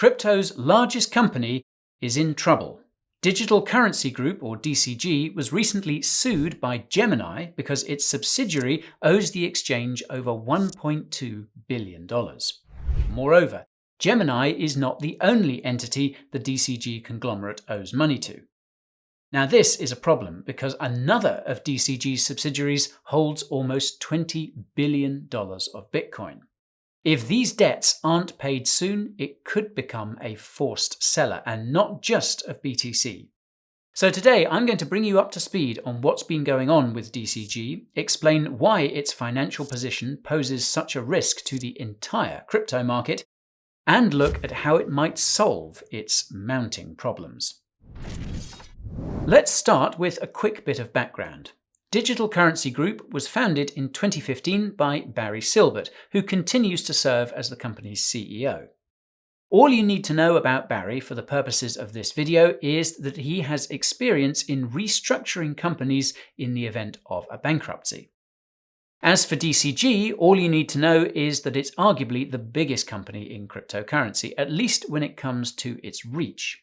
Crypto's largest company is in trouble. Digital Currency Group, or DCG, was recently sued by Gemini because its subsidiary owes the exchange over $1.2 billion. Moreover, Gemini is not the only entity the DCG conglomerate owes money to. Now, this is a problem because another of DCG's subsidiaries holds almost $20 billion of Bitcoin. If these debts aren't paid soon, it could become a forced seller, and not just of BTC. So today I'm going to bring you up to speed on what's been going on with DCG, explain why its financial position poses such a risk to the entire crypto market, and look at how it might solve its mounting problems. Let's start with a quick bit of background. Digital Currency Group was founded in 2015 by Barry Silbert, who continues to serve as the company's CEO. All you need to know about Barry for the purposes of this video is that he has experience in restructuring companies in the event of a bankruptcy. As for DCG, all you need to know is that it's arguably the biggest company in cryptocurrency, at least when it comes to its reach.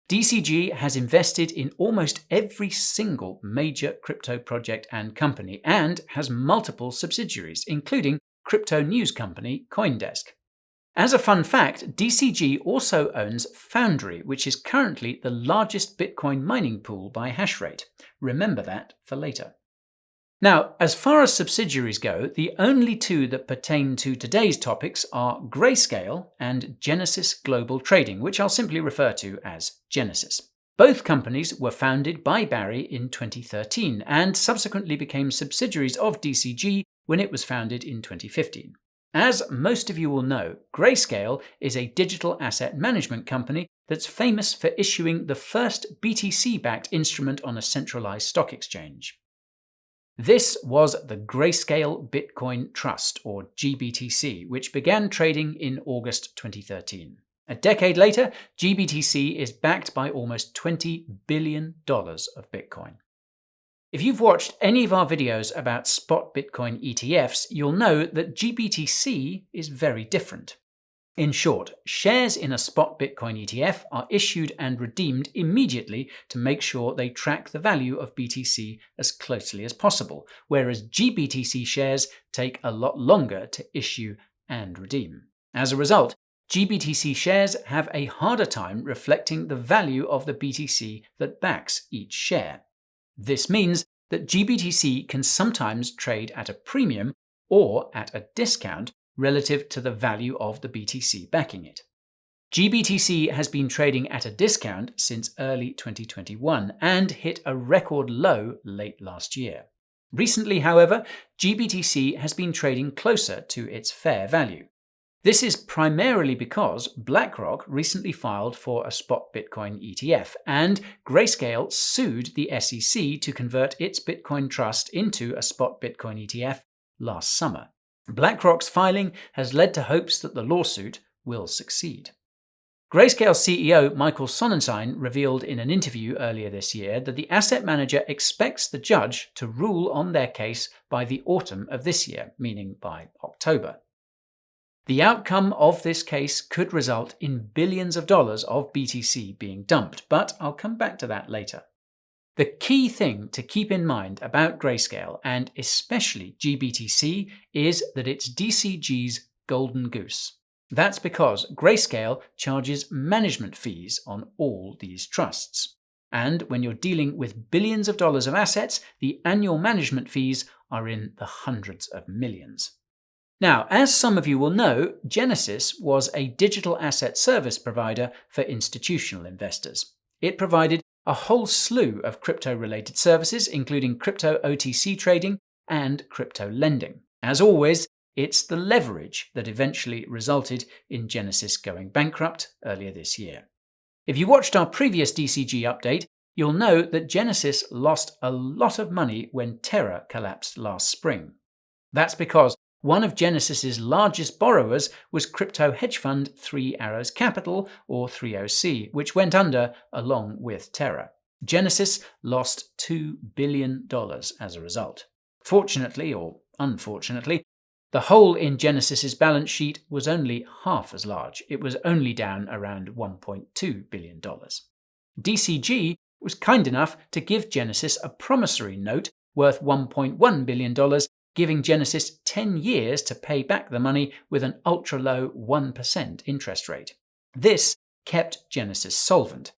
DCG has invested in almost every single major crypto project and company, and has multiple subsidiaries, including crypto news company CoinDesk. As a fun fact, DCG also owns Foundry, which is currently the largest Bitcoin mining pool by hash rate. Remember that for later. Now, as far as subsidiaries go, the only two that pertain to today's topics are Grayscale and Genesis Global Trading, which I'll simply refer to as Genesis. Both companies were founded by Barry in 2013 and subsequently became subsidiaries of DCG when it was founded in 2015. As most of you will know, Grayscale is a digital asset management company that's famous for issuing the first BTC-backed instrument on a centralized stock exchange. This was the Grayscale Bitcoin Trust, or GBTC, which began trading in August 2013. A decade later, GBTC is backed by almost $20 billion of Bitcoin. If you've watched any of our videos about spot Bitcoin ETFs, you'll know that GBTC is very different. In short, shares in a spot Bitcoin ETF are issued and redeemed immediately to make sure they track the value of BTC as closely as possible, whereas GBTC shares take a lot longer to issue and redeem. As a result, GBTC shares have a harder time reflecting the value of the BTC that backs each share. This means that GBTC can sometimes trade at a premium or at a discount relative to the value of the BTC backing it. GBTC has been trading at a discount since early 2021 and hit a record low late last year. Recently, however, GBTC has been trading closer to its fair value. This is primarily because BlackRock recently filed for a spot Bitcoin ETF, and Grayscale sued the SEC to convert its Bitcoin trust into a spot Bitcoin ETF last summer. BlackRock's filing has led to hopes that the lawsuit will succeed. Grayscale CEO Michael Sonnenschein revealed in an interview earlier this year that the asset manager expects the judge to rule on their case by the autumn of this year, meaning by October. The outcome of this case could result in billions of dollars of BTC being dumped, but I'll come back to that later. The key thing to keep in mind about Grayscale, and especially GBTC, is that it's DCG's golden goose. That's because Grayscale charges management fees on all these trusts. And when you're dealing with billions of dollars of assets, the annual management fees are in the hundreds of millions. Now, as some of you will know, Genesis was a digital asset service provider for institutional investors. It provided a whole slew of crypto-related services, including crypto OTC trading and crypto lending. As always, it's the leverage that eventually resulted in Genesis going bankrupt earlier this year. If you watched our previous DCG update, you'll know that Genesis lost a lot of money when Terra collapsed last spring. That's because one of Genesis's largest borrowers was crypto hedge fund 3 Arrows Capital, or 3OC, which went under along with Terra. Genesis lost $2 billion as a result. Fortunately, or unfortunately, The hole in Genesis's balance sheet was only half as large. It was only down around $1.2 billion. DCG was kind enough to give Genesis a promissory note worth $1.1 billion, giving Genesis 10 years to pay back the money with an ultra-low 1% interest rate. This kept Genesis solvent,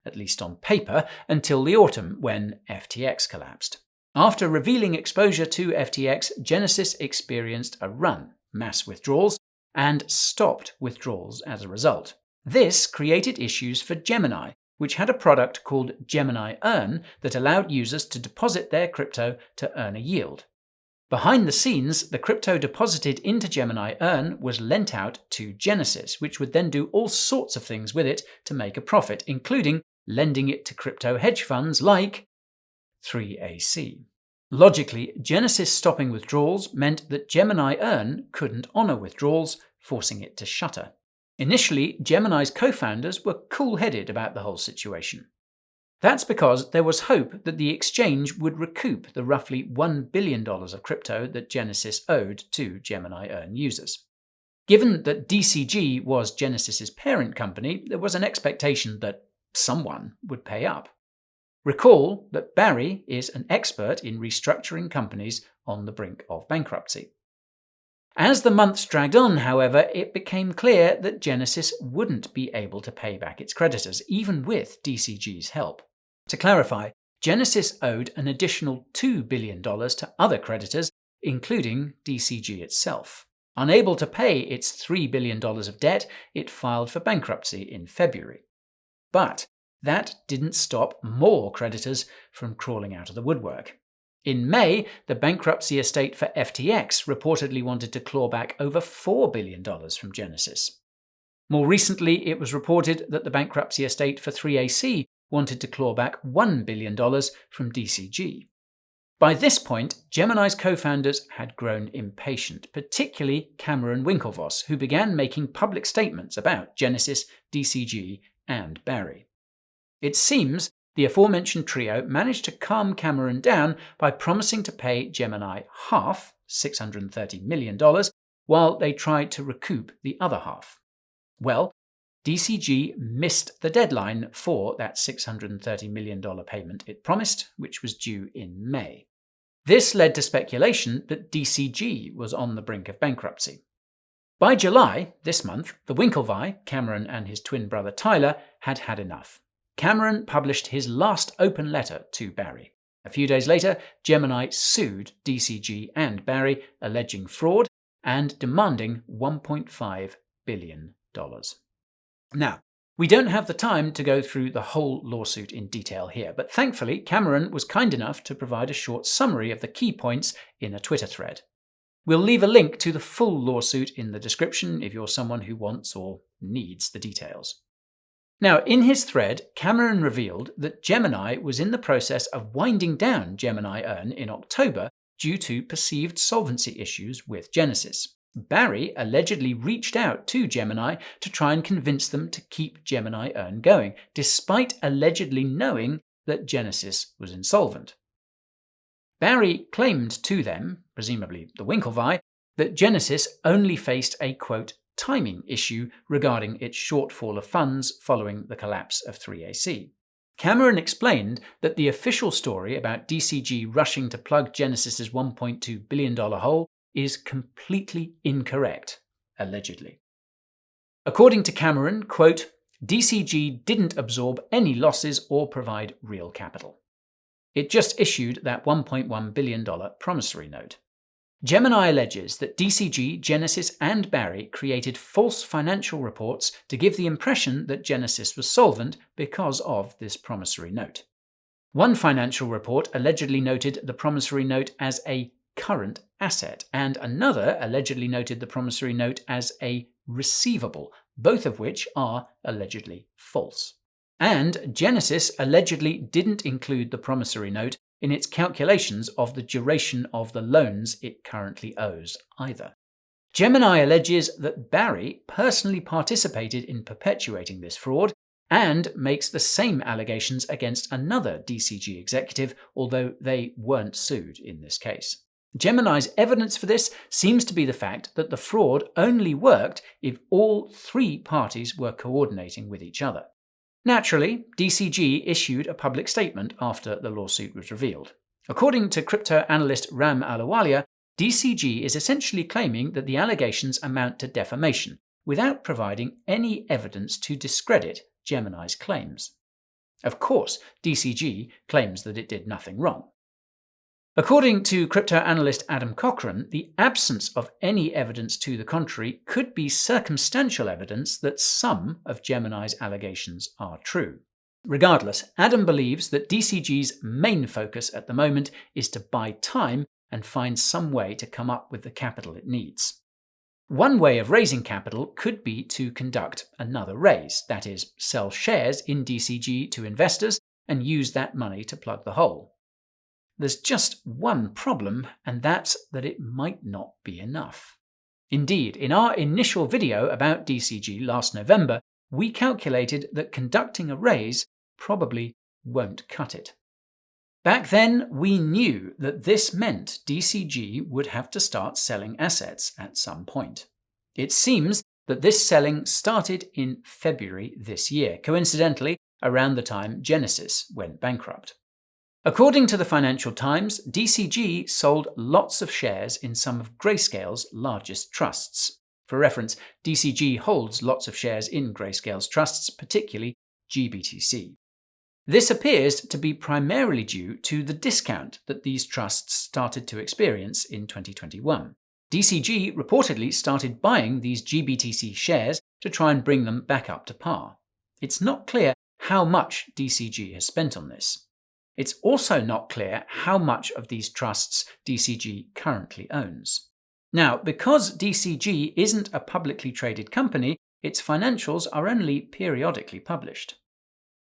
at least on paper, until the autumn when FTX collapsed. After revealing exposure to FTX, Genesis experienced a run, mass withdrawals, and stopped withdrawals as a result. This created issues for Gemini, which had a product called Gemini Earn that allowed users to deposit their crypto to earn a yield. Behind the scenes, the crypto deposited into Gemini Earn was lent out to Genesis, which would then do all sorts of things with it to make a profit, including lending it to crypto hedge funds like 3AC. Logically, Genesis stopping withdrawals meant that Gemini Earn couldn't honor withdrawals, forcing it to shutter. Initially, Gemini's co-founders were cool-headed about the whole situation. That's because there was hope that the exchange would recoup the roughly $1 billion of crypto that Genesis owed to Gemini Earn users. Given that DCG was Genesis's parent company, there was an expectation that someone would pay up. Recall that Barry is an expert in restructuring companies on the brink of bankruptcy. As the months dragged on, however, it became clear that Genesis wouldn't be able to pay back its creditors, even with DCG's help. To clarify, Genesis owed an additional $2 billion to other creditors, including DCG itself. Unable to pay its $3 billion of debt, it filed for bankruptcy in February. But that didn't stop more creditors from crawling out of the woodwork. In May, the bankruptcy estate for FTX reportedly wanted to claw back over $4 billion from Genesis. More recently, it was reported that the bankruptcy estate for 3AC wanted to claw back $1 billion from DCG. By this point, Gemini's co-founders had grown impatient, particularly Cameron Winklevoss, who began making public statements about Genesis, DCG, and Barry. It seems the aforementioned trio managed to calm Cameron down by promising to pay Gemini half, $630 million, while they tried to recoup the other half. Well, DCG missed the deadline for that $630 million payment it promised, which was due in May. This led to speculation that DCG was on the brink of bankruptcy. By July, this month, the Winklevi, Cameron and his twin brother Tyler, had had enough. Cameron published his last open letter to Barry. A few days later, Gemini sued DCG and Barry, alleging fraud and demanding $1.5 billion. Now, we don't have the time to go through the whole lawsuit in detail here, but thankfully Cameron was kind enough to provide a short summary of the key points in a Twitter thread. We'll leave a link to the full lawsuit in the description if you're someone who wants or needs the details. Now, in his thread, Cameron revealed that Gemini was in the process of winding down Gemini Earn in October due to perceived solvency issues with Genesis. Barry allegedly reached out to Gemini to try and convince them to keep Gemini Earn going, despite allegedly knowing that Genesis was insolvent. Barry claimed to them, presumably the Winklevi, that Genesis only faced a, quote, timing issue regarding its shortfall of funds following the collapse of 3AC. Cameron explained that the official story about DCG rushing to plug Genesis's $1.2 billion hole is completely incorrect, allegedly. According to Cameron, quote, DCG didn't absorb any losses or provide real capital. It just issued that $1.1 billion promissory note. Gemini alleges that DCG, Genesis, and Barry created false financial reports to give the impression that Genesis was solvent because of this promissory note. One financial report allegedly noted the promissory note as a current asset, and another allegedly noted the promissory note as a receivable, both of which are allegedly false. And Genesis allegedly didn't include the promissory note in its calculations of the duration of the loans it currently owes either. Gemini alleges that Barry personally participated in perpetuating this fraud and makes the same allegations against another DCG executive, although they weren't sued in this case. Gemini's evidence for this seems to be the fact that the fraud only worked if all three parties were coordinating with each other. Naturally, DCG issued a public statement after the lawsuit was revealed. According to crypto analyst Ram Ahluwalia, DCG is essentially claiming that the allegations amount to defamation, without providing any evidence to discredit Gemini's claims. Of course, DCG claims that it did nothing wrong. According to crypto analyst Adam Cochran, the absence of any evidence to the contrary could be circumstantial evidence that some of Gemini's allegations are true. Regardless, Adam believes that DCG's main focus at the moment is to buy time and find some way to come up with the capital it needs. One way of raising capital could be to conduct another raise, that is, sell shares in DCG to investors and use that money to plug the hole. There's just one problem, and that's that it might not be enough. Indeed, in our initial video about DCG last November, we calculated that conducting a raise probably won't cut it. Back then, we knew that this meant DCG would have to start selling assets at some point. It seems that this selling started in February this year, coincidentally around the time Genesis went bankrupt. According to the Financial Times, DCG sold lots of shares in some of Grayscale's largest trusts. For reference, DCG holds lots of shares in Grayscale's trusts, particularly GBTC. This appears to be primarily due to the discount that these trusts started to experience in 2021. DCG reportedly started buying these GBTC shares to try and bring them back up to par. It's not clear how much DCG has spent on this. It's also not clear how much of these trusts DCG currently owns. Now, because DCG isn't a publicly traded company, its financials are only periodically published.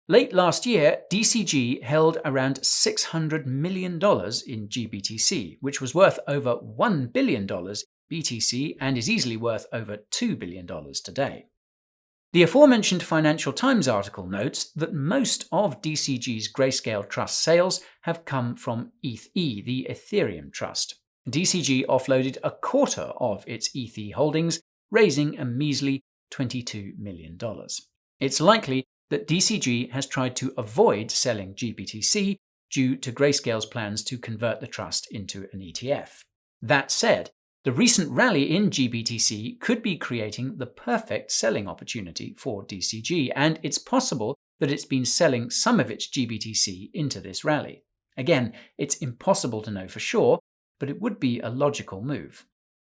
Late last year, DCG held around $600 million in GBTC, which was worth over $1 billion BTC and is easily worth over $2 billion today. The aforementioned Financial Times article notes that most of DCG's Grayscale Trust sales have come from ETH-E, the Ethereum Trust. DCG offloaded a quarter of its ETH-E holdings, raising a measly $22 million. It's likely that DCG has tried to avoid selling GBTC due to Grayscale's plans to convert the trust into an ETF. That said, the recent rally in GBTC could be creating the perfect selling opportunity for DCG, and it's possible that it's been selling some of its GBTC into this rally. Again, it's impossible to know for sure, but it would be a logical move.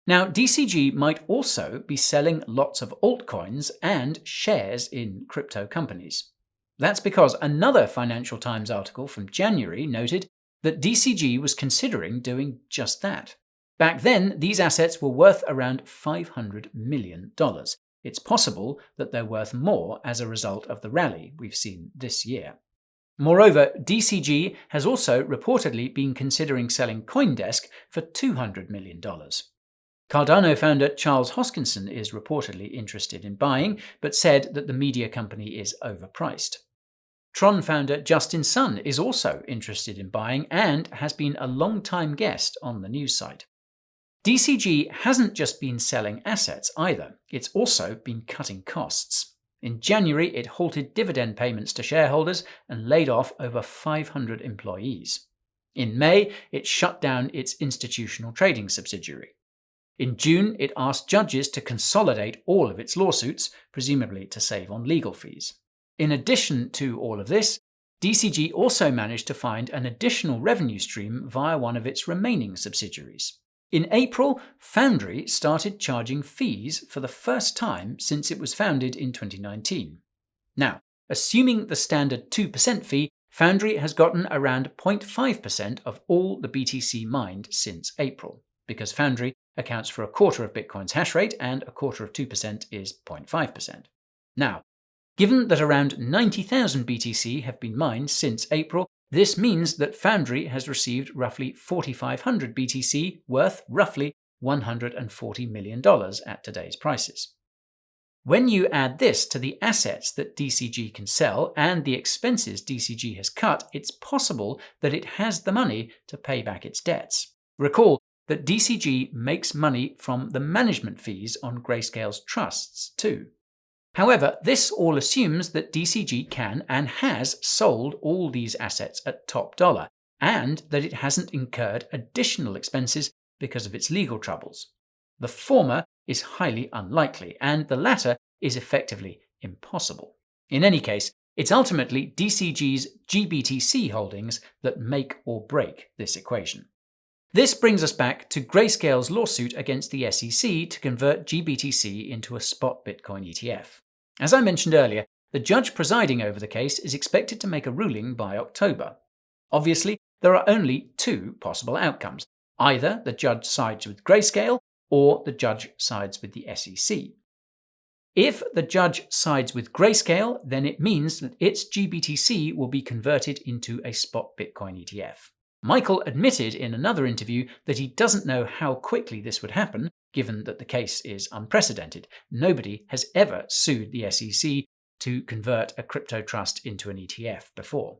Now, DCG might also be selling lots of altcoins and shares in crypto companies. That's because another Financial Times article from January noted that DCG was considering doing just that. Back then, these assets were worth around $500 million. It's possible that they're worth more as a result of the rally we've seen this year. Moreover, DCG has also reportedly been considering selling CoinDesk for $200 million. Cardano founder Charles Hoskinson is reportedly interested in buying, but said that the media company is overpriced. Tron founder Justin Sun is also interested in buying and has been a long-time guest on the news site. DCG hasn't just been selling assets either, it's also been cutting costs. In January, it halted dividend payments to shareholders and laid off over 500 employees. In May, it shut down its institutional trading subsidiary. In June, it asked judges to consolidate all of its lawsuits, presumably to save on legal fees. In addition to all of this, DCG also managed to find an additional revenue stream via one of its remaining subsidiaries. In April, Foundry started charging fees for the first time since it was founded in 2019. Now, assuming the standard 2% fee, Foundry has gotten around 0.5% of all the BTC mined since April, because Foundry accounts for a quarter of Bitcoin's hash rate and a quarter of 2% is 0.5%. Now, given that around 90,000 BTC have been mined since April, this means that Foundry has received roughly 4,500 BTC, worth roughly $140 million at today's prices. When you add this to the assets that DCG can sell and the expenses DCG has cut, it's possible that it has the money to pay back its debts. Recall, that DCG makes money from the management fees on Grayscale's trusts too. However, this all assumes that DCG can and has sold all these assets at top dollar, and that it hasn't incurred additional expenses because of its legal troubles. The former is highly unlikely, and the latter is effectively impossible. In any case, it's ultimately DCG's GBTC holdings that make or break this equation. This brings us back to Grayscale's lawsuit against the SEC to convert GBTC into a spot Bitcoin ETF. As I mentioned earlier, the judge presiding over the case is expected to make a ruling by October. Obviously, there are only two possible outcomes. Either the judge sides with Grayscale, or the judge sides with the SEC. If the judge sides with Grayscale, then it means that its GBTC will be converted into a spot Bitcoin ETF. Michael admitted in another interview that he doesn't know how quickly this would happen, given that the case is unprecedented. Nobody has ever sued the SEC to convert a crypto trust into an ETF before.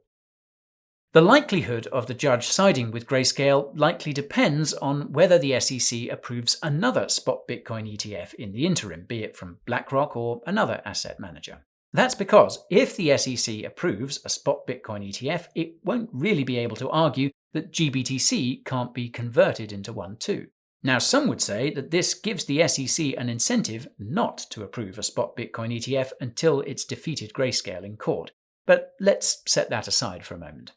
The likelihood of the judge siding with Grayscale likely depends on whether the SEC approves another spot Bitcoin ETF in the interim, be it from BlackRock or another asset manager. That's because if the SEC approves a spot Bitcoin ETF, it won't really be able to argue that GBTC can't be converted into one too. Now, some would say that this gives the SEC an incentive not to approve a spot Bitcoin ETF until it's defeated Grayscale in court. But let's set that aside for a moment.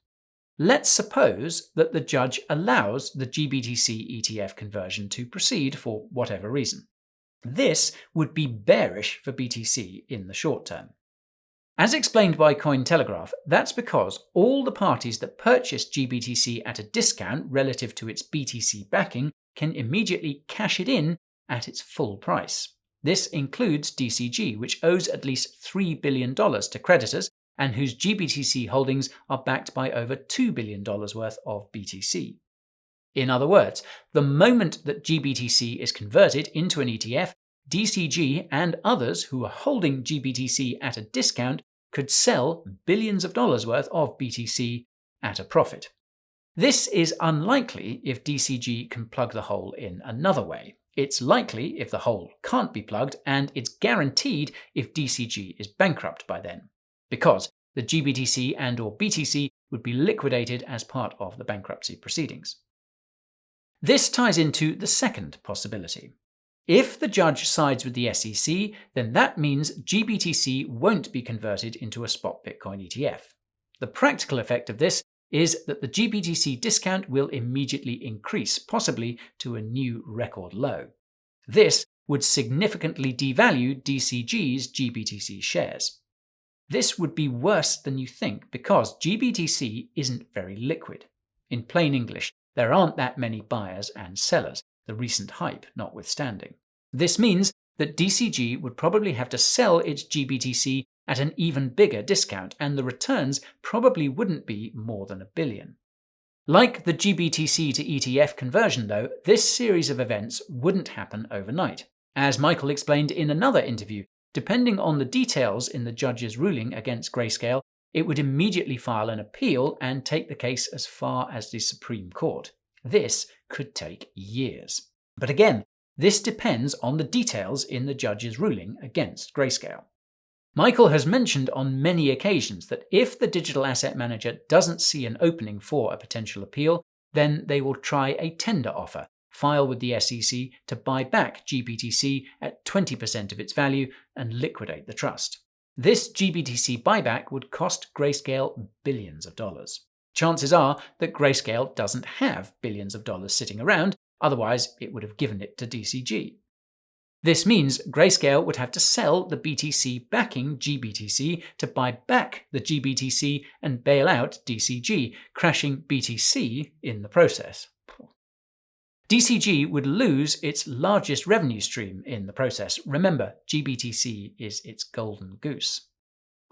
Let's suppose that the judge allows the GBTC ETF conversion to proceed for whatever reason. This would be bearish for BTC in the short term. As explained by Cointelegraph, that's because all the parties that purchased GBTC at a discount relative to its BTC backing can immediately cash it in at its full price. This includes DCG, which owes at least $3 billion to creditors and whose GBTC holdings are backed by over $2 billion worth of BTC. In other words, the moment that GBTC is converted into an ETF, DCG and others who are holding GBTC at a discount could sell billions of dollars worth of BTC at a profit. This is unlikely if DCG can plug the hole in another way. It's likely if the hole can't be plugged, and it's guaranteed if DCG is bankrupt by then, because the GBTC and/or BTC would be liquidated as part of the bankruptcy proceedings. This ties into the second possibility. If the judge sides with the SEC, then that means GBTC won't be converted into a spot Bitcoin ETF. The practical effect of this is that the GBTC discount will immediately increase, possibly to a new record low. This would significantly devalue DCG's GBTC shares. This would be worse than you think because GBTC isn't very liquid. In plain English, there aren't that many buyers and sellers, the recent hype notwithstanding. This means that DCG would probably have to sell its GBTC at an even bigger discount, and the returns probably wouldn't be more than $1 billion. Like the GBTC to ETF conversion, though, this series of events wouldn't happen overnight. As Michael explained in another interview, depending on the details in the judge's ruling against Grayscale, it would immediately file an appeal and take the case as far as the Supreme Court. This could take years. But again, this depends on the details in the judge's ruling against Grayscale. Michael has mentioned on many occasions that if the digital asset manager doesn't see an opening for a potential appeal, then they will try a tender offer, file with the SEC to buy back GBTC at 20% of its value and liquidate the trust. This GBTC buyback would cost Grayscale billions of dollars. Chances are that Grayscale doesn't have billions of dollars sitting around, otherwise it would have given it to DCG. This means Grayscale would have to sell the BTC backing GBTC to buy back the GBTC and bail out DCG, crashing BTC in the process. DCG would lose its largest revenue stream in the process. Remember, GBTC is its golden goose.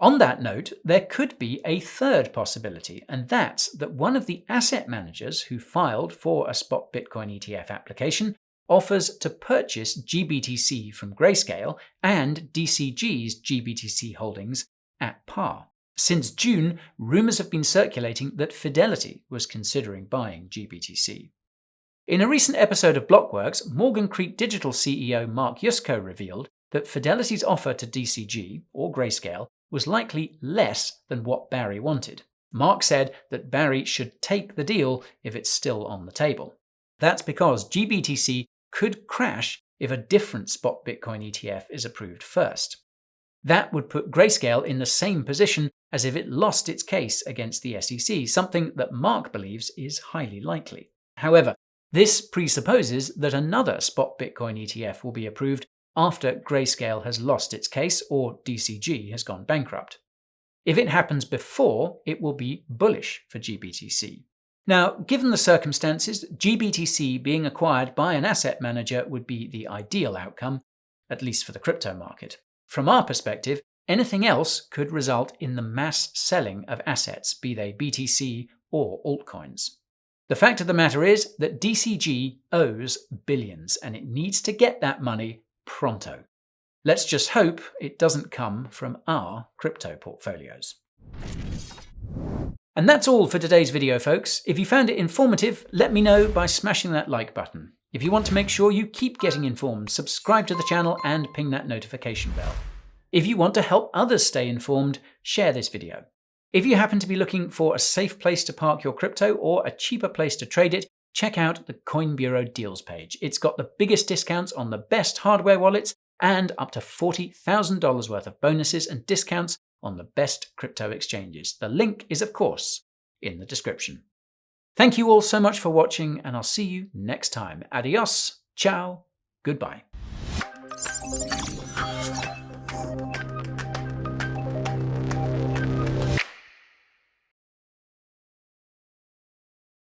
On that note, there could be a third possibility, and that's that one of the asset managers who filed for a spot Bitcoin ETF application offers to purchase GBTC from Grayscale and DCG's GBTC holdings at par. Since June, rumors have been circulating that Fidelity was considering buying GBTC. In a recent episode of Blockworks, Morgan Creek Digital CEO Mark Yusko revealed that Fidelity's offer to DCG, or Grayscale, was likely less than what Barry wanted. Mark said that Barry should take the deal if it's still on the table. That's because GBTC could crash if a different spot Bitcoin ETF is approved first. That would put Grayscale in the same position as if it lost its case against the SEC, something that Mark believes is highly likely. However, this presupposes that another spot Bitcoin ETF will be approved after Grayscale has lost its case or DCG has gone bankrupt. If it happens before, it will be bullish for GBTC. Now, given the circumstances, GBTC being acquired by an asset manager would be the ideal outcome, at least for the crypto market. From our perspective, anything else could result in the mass selling of assets, be they BTC or altcoins. The fact of the matter is that DCG owes billions, and it needs to get that money pronto. Let's just hope it doesn't come from our crypto portfolios. And that's all for today's video, folks. If you found it informative, let me know by smashing that like button. If you want to make sure you keep getting informed, subscribe to the channel and ping that notification bell. If you want to help others stay informed, share this video. If you happen to be looking for a safe place to park your crypto or a cheaper place to trade it, check out the Coin Bureau deals page. It's got the biggest discounts on the best hardware wallets and up to $40,000 worth of bonuses and discounts on the best crypto exchanges. The link is, of course, in the description. Thank you all so much for watching, and I'll see you next time. Adios, ciao, goodbye.